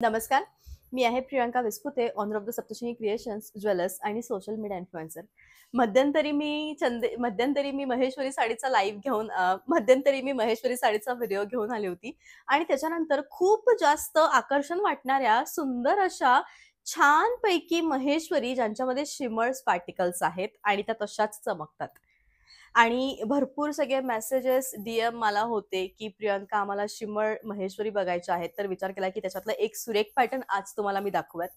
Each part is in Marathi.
नमस्कार. मी आहे Priyanka Vispute, owner of the Saptashrungi creations, jewellers आणि सोशल मीडिया इन्फ्लुएन्सर. मध्यंतरी मी महेश्वरी साडीचा लाईव्ह घेऊन मध्यंतरी मी महेश्वरी साडीचा व्हिडिओ घेऊन आली होती आणि त्याच्यानंतर खूप जास्त आकर्षण वाटणाऱ्या सुंदर अशा छानपैकी महेश्वरी ज्यांच्यामध्ये शिमर्स पार्टिकल्स आहेत आणि त्या तशाच चमकतात. आणि भरपूर सगळे मेसेजेस, डीएम मला होते, की प्रियंका आम्हाला शिमर महेश्वरी बघायच्या आहेत. तर विचार केला, की त्याच्यातलं एक सुरेख पॅटर्न आज तुम्हाला मी दाखवूयात.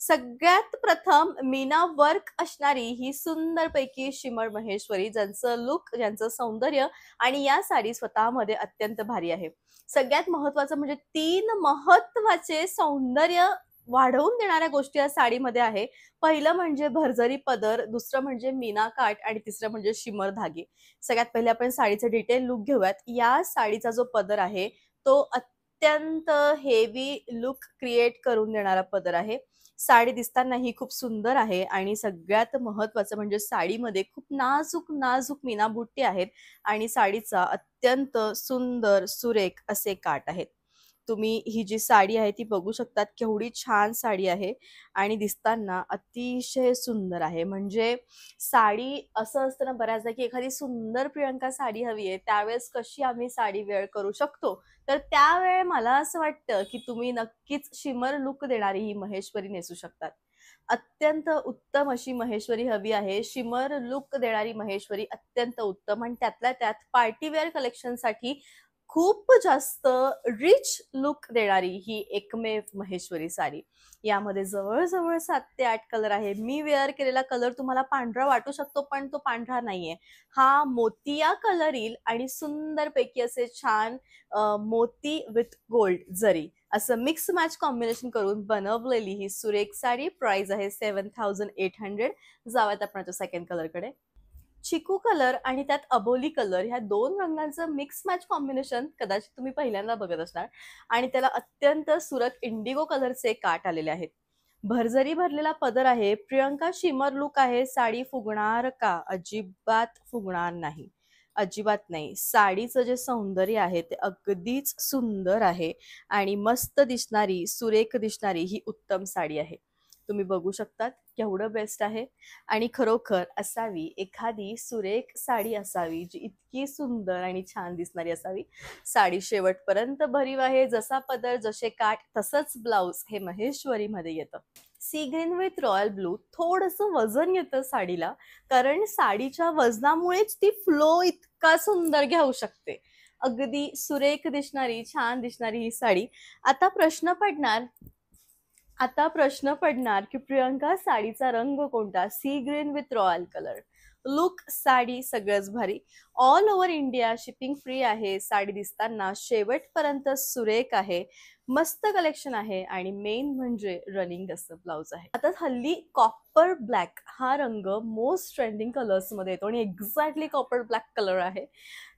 सगळ्यात प्रथम मीना वर्क असणारी ही सुंदरपैकी शिमर महेश्वरी, ज्यांचं लुक, ज्यांचं सौंदर्य आणि या साडी स्वतःमध्ये अत्यंत भारी आहे. सगळ्यात महत्त्वाचं म्हणजे 3 महत्त्वाचे सौंदर्य वाढवून देणाऱ्या गोष्टी या साडीमध्ये आहे. पहिलं म्हणजे भरजरी पदर, दुसरं म्हणजे मीना काठ आणि तिसरं म्हणजे शिमर धागे. सगळ्यात पहिले आपण साडीचं डिटेल लुक घेऊयात. या साडीचा जो पदर आहे, तो अत्यंत हेवी लुक क्रिएट करून देणारा पदर आहे. साडी दिसतानाही खूप सुंदर आहे आणि सगळ्यात महत्त्वाचं म्हणजे साडीमध्ये खूप नाजूक मीना बुट्टी आहेत आणि साडीचा अत्यंत सुंदर, सुरेख असे काठ आहेत. तुम्ही ही जी साडी आहे ती बघू शकतात, केवढी छान साडी आहे आणि दिसताना अतिशय सुंदर आहे. म्हणजे साडी असं असतं ना बऱ्याचदा, की एखादी सुंदर प्रियंका साडी हवी आहे, त्यावेळेस कशी आम्ही साडी वेअर करू शकतो? तर त्यावेळी मला असं वाटतं, की तुम्ही नक्कीच शिमर लूक देणारी ही महेश्वरी नेसू शकतात. अत्यंत उत्तम अशी महेश्वरी हवी आहे. शिमर लूक देणारी महेश्वरी अत्यंत उत्तम आणि त्यातल्या त्यात पार्टी वेअर कलेक्शनसाठी खूप जास्त रिच लुक देणारी ही एकमेव महेश्वरी साडी. यामध्ये जवळ-जवळ 7 ते 8 कलर आहे. मी वेअर केलेला कलर तुम्हाला पांढरा वाटू शकतो, पण तो पांढरा नाहीये. हा मोतिया कलर येईल आणि सुंदरपैकी असे छान मोती विथ गोल्ड जरी असं मिक्स मॅच कॉम्बिनेशन करून बनवलेली ही सुरेख साडी. प्राइस आहे 7,800. जाऊयात आपण सेकंड कलरकडे. चिकू कलर आणि त्यात अबोली कलर ह्या 2 रंगांचं मिक्स मॅच कॉम्बिनेशन कदाचित तुम्ही पहिल्यांदा बघत असणार आणि त्याला अत्यंत सुरख इंडिगो कलरचे काठ आलेले आहेत. भरजरी भरलेला पदर आहे. प्रियंका शिमर लुक आहे. साडी फुगणार का? अजिबात फुगणार नाही. अजिबात नाही. साडीचं जे सौंदर्य आहे ते अगदीच सुंदर आहे आणि मस्त दिसणारी, सुरेख दिसणारी ही उत्तम साडी आहे. तुम्ही बघू शकतात केवढं बेस्ट आहे आणि खरोखर असावी एखादी सुरेख साडी असावी जी इतकी सुंदर आणि छान दिसणारी असावी. साडी शेवटपर्यंत भरीव आहे. जसा पदर, जसे काठ तसंच ब्लाउज हे महेश्वरीमध्ये येतं. Sea green with royal blue. थोडंसं वजन येतं साडीला, कारण साडीच्या वजनामुळेच ती फ्लो इतका सुंदर घेऊ शकते. अगदी सुरेख दिसणारी, छान दिसणारी ही साडी. आता प्रश्न पडणार की प्रियंका साडीचा रंग कोणता? Sea green with royal colour. Look, sari सगळंच भारी. All over India shipping free आहे. साडी दिसताना शेवटपर्यंत सुरेख आहे. मस्त कलेक्शन आहे आणि मेन म्हणजे रनिंग असं ब्लाउज आहे. आता हल्ली कॉपर ब्लॅक हा रंग मोस्ट ट्रेंडिंग कलर्स मध्ये येतो आणि एक्झॅक्टली कॉपर ब्लॅक कलर आहे.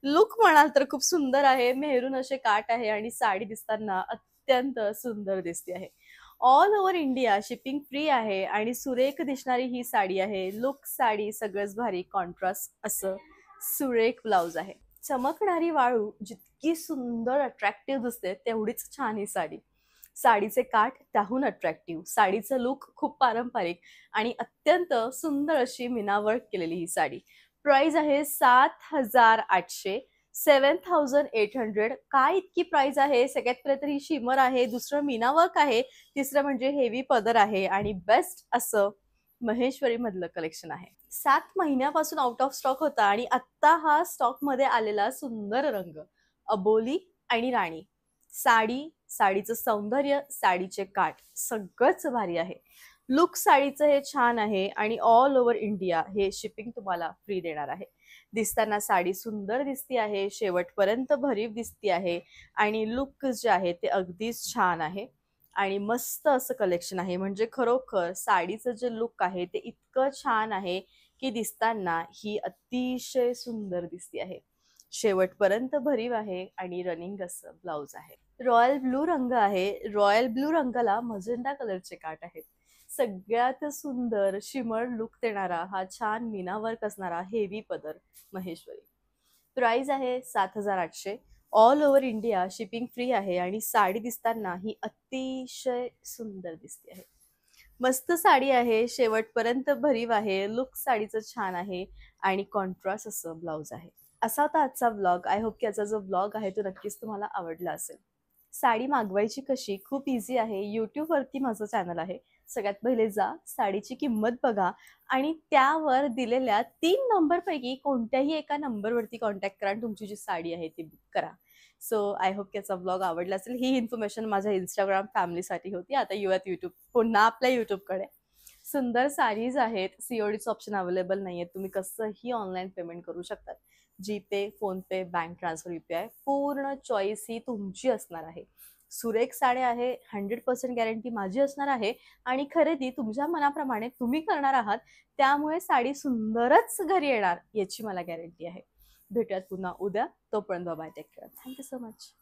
लुक म्हणाल तर खूप सुंदर आहे. मेहरून असे काठ आहे आणि साडी दिसताना अत्यंत सुंदर दिसते आहे. All over India shipping free आहे आणि सुरेख दिसणारी ही साडी आहे. लुक, साडी सगळंच भारी. कॉन्ट्रास्ट असं सुरेख ब्लाउज आहे. चमकणारी वाळू जितकी सुंदर अट्रॅक्टिव्ह दिसते तेवढीच छान ही साडी. साडीचे काठ त्याहून अट्रॅक्टिव्ह. साडीचं लुक खूप पारंपरिक आणि अत्यंत सुंदर अशी मीना वर्क केलेली ही साडी. प्राइस आहे 7,800. 7,800. काय इतकी प्राइस आहे? सगळ्यात पहिले तर ही शिमर आहे, दुसरं मीना वर्क आहे, तिसरं म्हणजे हेवी पदर आहे आणि बेस्ट असं महेश्वरी मधलं कलेक्शन आहे. 7 महिन्यापासून आउट ऑफ स्टॉक होता आणि आत्ता हा स्टॉक मध्ये आलेला सुंदर रंग अबोली आणि राणी. साडी, साडीचं सौंदर्य, साडीचे काठ सगळंच भारी आहे. लुक साडीचं हे छान आहे आणि ऑल ओव्हर इंडिया हे शिपिंग तुम्हाला फ्री देणार आहे. दिसताना साडी सुंदर दिसती आहे, शेवटपर्यंत भरीव दिसती आहे आणि लुक जे आहे ते अगदीच छान आहे आणि मस्त असं कलेक्शन आहे. म्हणजे खरोखर साडीचं जे लुक आहे ते इतकं छान आहे की दिसताना ही अतिशय सुंदर दिसती आहे. शेवटपर्यंत भरीव आहे आणि रनिंग असं ब्लाउज आहे. रॉयल ब्लू रंग आहे. रॉयल ब्लू रंगाला मजेंडा कलरचे काठ आहेत. सगळ्यात सुंदर शिमर लुक देणारा हा छान मीना वर्क असणारा हेवी पदर महेश्वरी. प्राइस आहे 7,800. All over India shipping free आहे आणि साडी दिसताना ही अतिशय सुंदर दिसते आहे. मस्त साडी आहे, शेवटपर्यंत भरीव आहे, लुक साडीचं छान आहे आणि कॉन्ट्रास्ट असं ब्लाउज आहे. असा होता आजचा व्लॉग. आय होप की आजचा जो व्लॉग आहे तो नक्कीच तुम्हाला आवडला असेल. साडी मागवायची कशी? खूप इझी आहे. YouTubeवरती माझं चॅनल आहे. सगळ्यात पहिले जा, साडीची किंमत बघा आणि त्यावर दिलेल्या 3 नंबरपैकी कोणत्याही एका नंबरवरती कॉन्टॅक्ट करा आणि तुमची जी साडी आहे ती बुक करा. सो आय होप की याचा व्लॉग आवडला असेल. ही इन्फॉर्मेशन माझ्या Instagram फॅमिलीसाठी होती. आता यू आर YouTube पुन्हा आपल्या YouTubeकडे. सुंदर साडीज आहेत. सीओडीचं ऑप्शन अवेलेबल नाहीये. तुम्ही कसंही ऑनलाईन पेमेंट करू शकतात. GPay, PhonePe, bank transfer, UPI पूर्ण चॉईस ही तुमची असणार आहे. सुरेख साड्या आहे, 100% गॅरंटी माझी असणार आहे आणि खरेदी तुमच्या मनाप्रमाणे तुम्ही करणार आहात. त्यामुळे साडी सुंदरच घरी येणार याची मला गॅरंटी आहे. भेटूयात पुन्हा उद्या. तोपर्यंत bye, take care. Thank you so much.